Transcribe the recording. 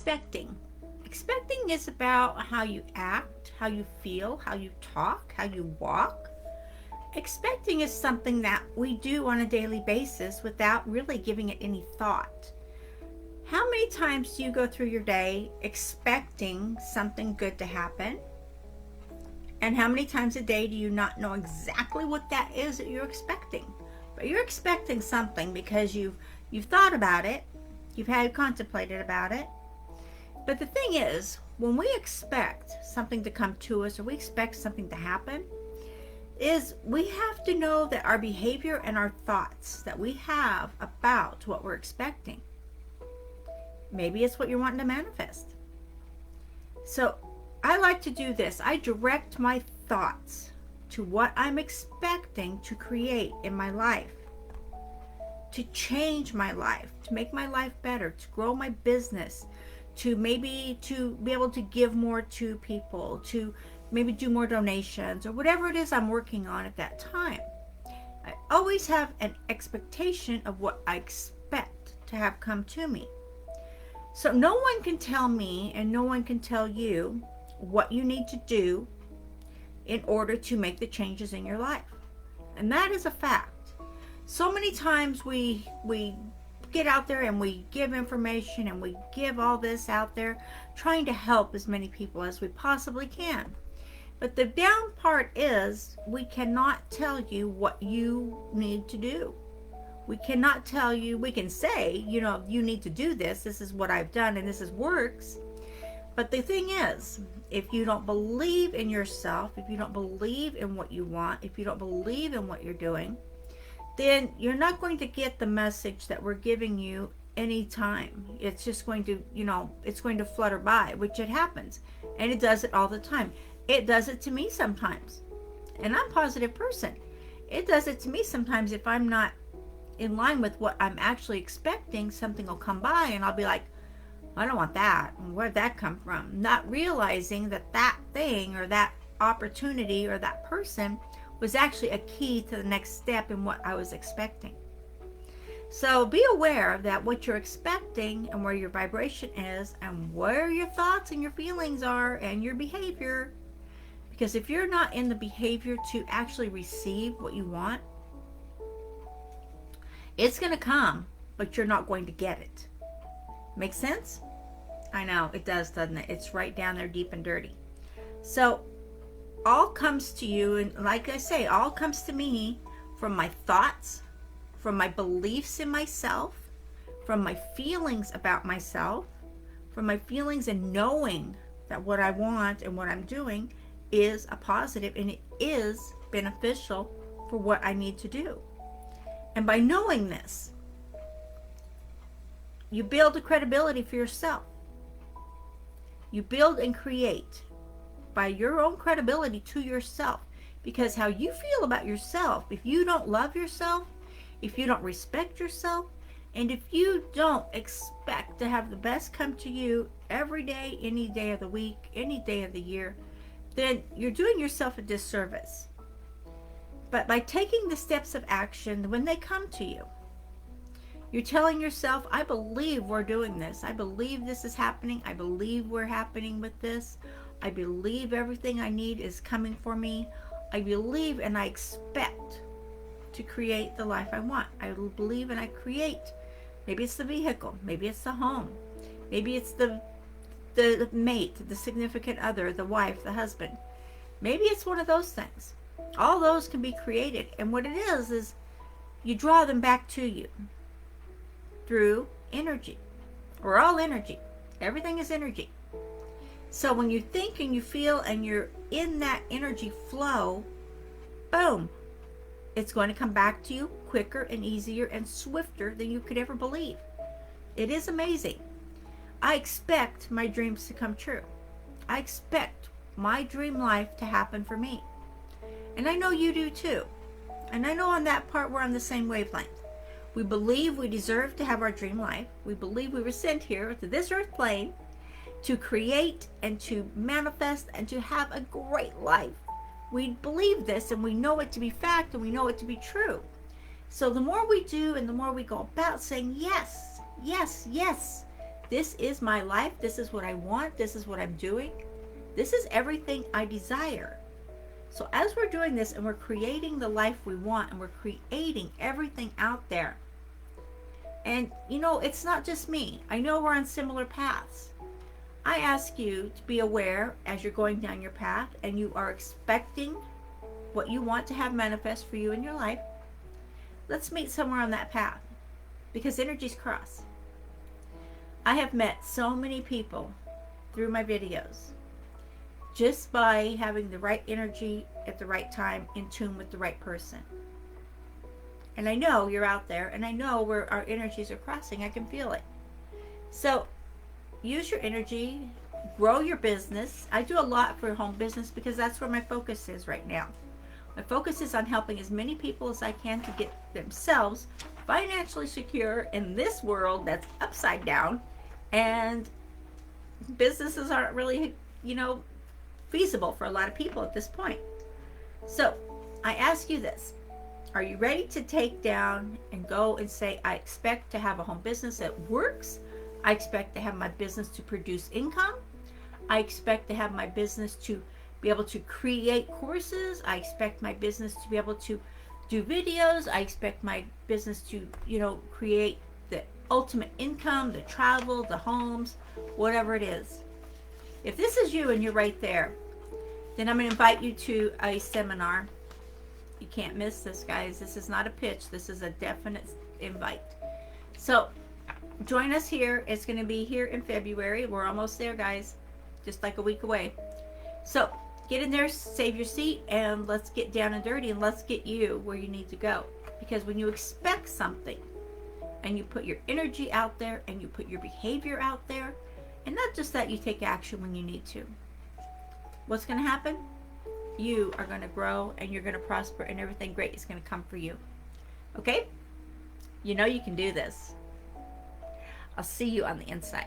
expecting? Expecting is about how you act, how you feel, how you talk, how you walk. Expecting is something that we do on a daily basis without really giving it any thought. How many times do you go through your day expecting something good to happen? And how many times a day do you not know exactly what that is that you're expecting? But you're expecting something because you've thought about it, you've had contemplated about it. But the thing is, when we expect something to come to us or we expect something to happen, is we have to know that our behavior and our thoughts that we have about what we're expecting, maybe it's what you're wanting to manifest. So I like to do this. I direct my thoughts to what I'm expecting to create in my life, to change my life, to make my life better, to grow my business, to maybe to be able to give more to people, to maybe do more donations or whatever it is I'm working on at that time. I always have an expectation of what I expect to have come to me. So no one can tell me and no one can tell you what you need to do in order to make the changes in your life. And that is a fact. So many times we get out there and we give information and we give all this out there trying to help as many people as we possibly can. But the down part is we cannot tell you what you need to do. We cannot tell you, we can say, you need to do this. This is what I've done and this is works. But the thing is, if you don't believe in yourself, if you don't believe in what you want, if you don't believe in what you're doing, then you're not going to get the message that we're giving you anytime. It's just going to, it's going to flutter by, which it happens. And it does it all the time. It does it to me sometimes. And I'm a positive person. It does it to me sometimes if I'm not in line with what I'm actually expecting. Something will come by and I'll be like, I don't want that. Where'd that come from? Not realizing that that thing or that opportunity or that person was actually a key to the next step in what I was expecting. So be aware that what you're expecting and where your vibration is and where your thoughts and your feelings are and your behavior. Because if you're not in the behavior to actually receive what you want, it's going to come, but you're not going to get it. Make sense? I know, it does, doesn't it? It's right down there deep and dirty. So all comes to you, and like I say, all comes to me from my thoughts, from my beliefs in myself, from my feelings about myself, from my feelings and knowing that what I want and what I'm doing is a positive and it is beneficial for what I need to do. And by knowing this, you build a credibility for yourself. You build and create by your own credibility to yourself. Because how you feel about yourself, if you don't love yourself, if you don't respect yourself, and if you don't expect to have the best come to you every day, any day of the week, any day of the year, then you're doing yourself a disservice. But by taking the steps of action when they come to you, you're telling yourself, I believe we're doing this. I believe this is happening. I believe we're happening with this. I believe everything I need is coming for me. I believe and I expect to create the life I want. I believe and I create. Maybe it's the vehicle. Maybe it's the home. Maybe it's the mate, the significant other, the wife, the husband. Maybe it's one of those things. All those can be created. And what it is you draw them back to you through energy. We're all energy. Everything is energy. So when you think and you feel and you're in that energy flow, boom, it's going to come back to you quicker and easier and swifter than you could ever believe. It is amazing. I expect my dreams to come true. I expect my dream life to happen for me. And I know you do too. And I know on that part we're on the same wavelength. We believe we deserve to have our dream life. We believe we were sent here to this earth plane to create and to manifest and to have a great life. We believe this and we know it to be fact and we know it to be true. So the more we do and the more we go about saying yes, yes, yes, This is my life. This is what I want. This is what I'm doing. This is everything I desire. So as we're doing this and we're creating the life we want and we're creating everything out there, and it's not just me. I know we're on similar paths. I ask you to be aware as you're going down your path and you are expecting what you want to have manifest for you in your life. Let's meet somewhere on that path, because energies cross. I have met so many people through my videos just by having the right energy at the right time, in tune with the right person. And I know you're out there, and I know where our energies are crossing. I can feel it. So use your energy, grow your business. I do a lot for home business because that's where my focus is right now. My focus is on helping as many people as I can to get themselves financially secure in this world that's upside down, and businesses aren't really, feasible for a lot of people at this point. So I ask you this. Are you ready to take down and go and say, I expect to have a home business that works. I expect to have my business to produce income. I expect to have my business to be able to create courses. I expect my business to be able to do videos. I expect my business to, create the ultimate income, the travel, the homes, whatever it is. If this is you and you're right there, then I'm going to invite you to a seminar. You can't miss this, guys. This is not a pitch. This is a definite invite. So join us here. It's going to be here in February. We're almost there, guys. Just like a week away. So get in there, save your seat, and let's get down and dirty, and let's get you where you need to go. Because when you expect something and you put your energy out there and you put your behavior out there, and not just that, you take action when you need to, what's going to happen? You are going to grow and you're going to prosper, and everything great is going to come for you. Okay? You can do this. I'll see you on the inside.